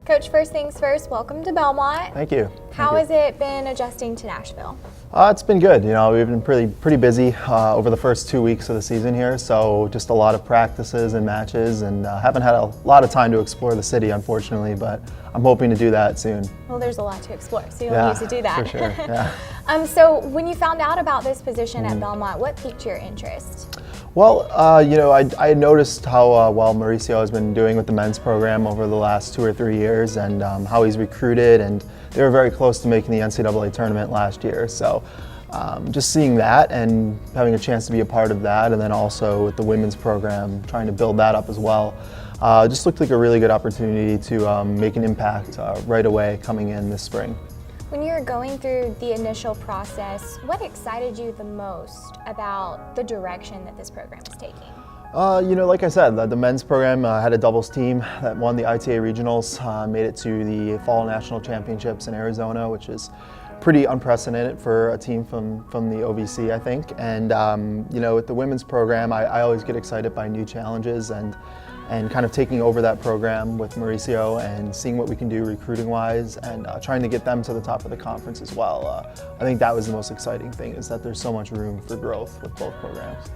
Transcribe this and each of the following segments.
Coach, first things first, welcome to Belmont. Thank you. How has it been adjusting to Nashville? It's been good. We've been pretty busy over the first 2 weeks of the season here, so just a lot of practices and matches, and haven't had a lot of time to explore the city, unfortunately, but I'm hoping to do that soon. Well, there's a lot to explore, so you'll need to do that. For sure, yeah. So when you found out about this position at Belmont, what piqued your interest? Well, I had noticed how well Mauricio has been doing with the men's program over the last 2 or 3 years, and how he's recruited, and they were very close to making the NCAA tournament last year. So just seeing that and having a chance to be a part of that, and then also with the women's program, trying to build that up as well, just looked like a really good opportunity to make an impact right away coming in this spring. When you were going through the initial process, what excited you the most about the direction that this program is taking? Like I said, the men's program had a doubles team that won the ITA regionals, made it to the fall national championships in Arizona, which is pretty unprecedented for a team from the OVC, I think. And with the women's program, I always get excited by new challenges, and kind of taking over that program with Mauricio and seeing what we can do recruiting-wise, and trying to get them to the top of the conference as well. I think that was the most exciting thing, is that there's so much room for growth with both programs.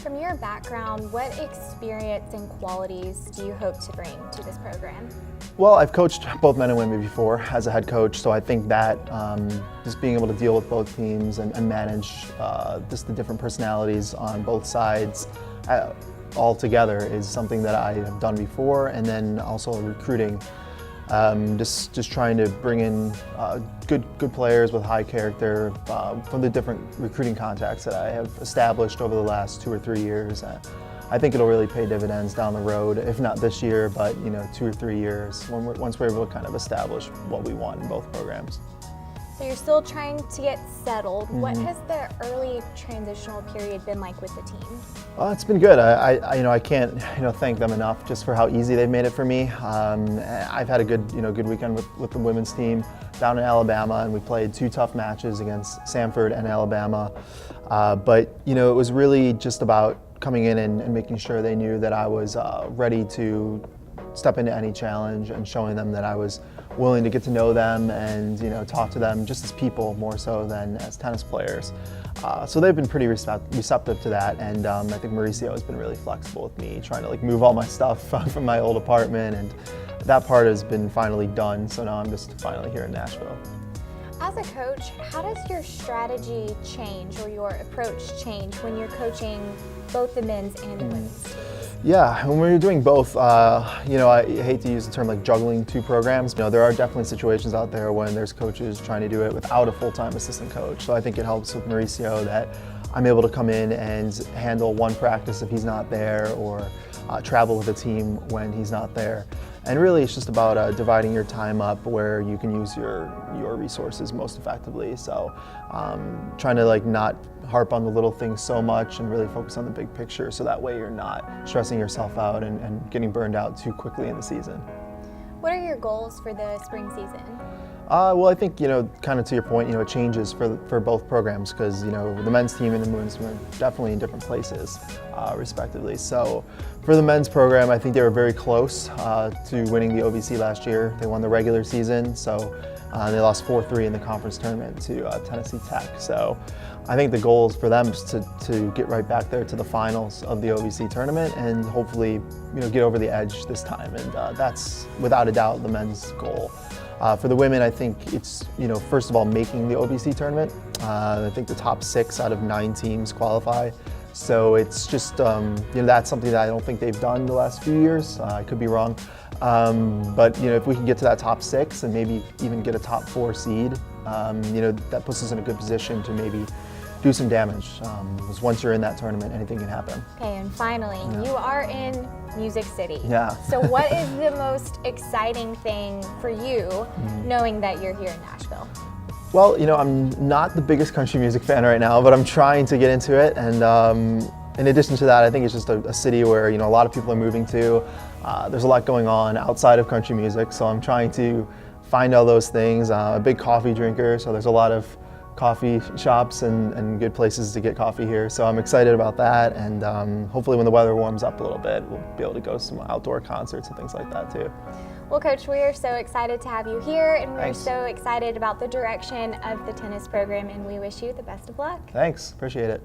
From your background, what experience and qualities do you hope to bring to this program? Well, I've coached both men and women before as a head coach, so I think that just being able to deal with both teams and manage just the different personalities on both sides all together is something that I have done before. And then also recruiting, just trying to bring in good players with high character from the different recruiting contacts that I have established over the last 2 or 3 years. I think it'll really pay dividends down the road, if not this year, but 2 or 3 years once we're able to kind of establish what we want in both programs. So you're still trying to get settled. What has the early transitional period been like with the team? It's been good. I can't thank them enough just for how easy they've made it for me. I've had a good weekend with the women's team down in Alabama, and we played 2 tough matches against Samford and Alabama. But it was really just about coming in and making sure they knew that I was ready to step into any challenge, and showing them that I was willing to get to know them and talk to them just as people more so than as tennis players. So they've been pretty receptive to that, and I think Mauricio has been really flexible with me, trying to move all my stuff from my old apartment, and that part has been finally done. So now I'm just finally here in Nashville. As a coach, how does your strategy change, or your approach change, when you're coaching both the men's and the women's teams? Yeah, when we're doing both, I hate to use the term juggling 2 programs. There are definitely situations out there when there's coaches trying to do it without a full-time assistant coach. So I think it helps with Mauricio that I'm able to come in and handle one practice if he's not there, or travel with the team when he's not there. And really, it's just about dividing your time up where you can use your resources most effectively. So trying to not harp on the little things so much, and really focus on the big picture, so that way you're not stressing yourself out and getting burned out too quickly in the season. What are your goals for the spring season? Well, I think, kind of to your point, it changes for both programs, because, the men's team and the women's team are definitely in different places, respectively. So for the men's program, I think they were very close to winning the OVC last year. They won the regular season, so they lost 4-3 in the conference tournament to Tennessee Tech. So I think the goal is for them is to get right back there to the finals of the OVC tournament, and hopefully, get over the edge this time. And that's without a doubt the men's goal. For the women, I think it's, first of all, making the OVC tournament. I think the top 6 out of 9 teams qualify. So it's just, that's something that I don't think they've done the last few years. I could be wrong. But, if we can get to that top 6 and maybe even get a top 4 seed, that puts us in a good position to maybe do some damage. Because once you're in that tournament, anything can happen. Okay, and finally, you are in Music City. Yeah. So what is the most exciting thing for you, knowing that you're here in Nashville? Well, I'm not the biggest country music fan right now, but I'm trying to get into it. And in addition to that, I think it's just a city where, a lot of people are moving to. There's a lot going on outside of country music, so I'm trying to find all those things. A big coffee drinker, so there's a lot of coffee shops and good places to get coffee here. So I'm excited about that, and hopefully when the weather warms up a little bit, we'll be able to go to some outdoor concerts and things like that too. Well, Coach, we are so excited to have you here, and we're Thanks. so excited about the direction of the tennis program, and we wish you the best of luck. Thanks, appreciate it.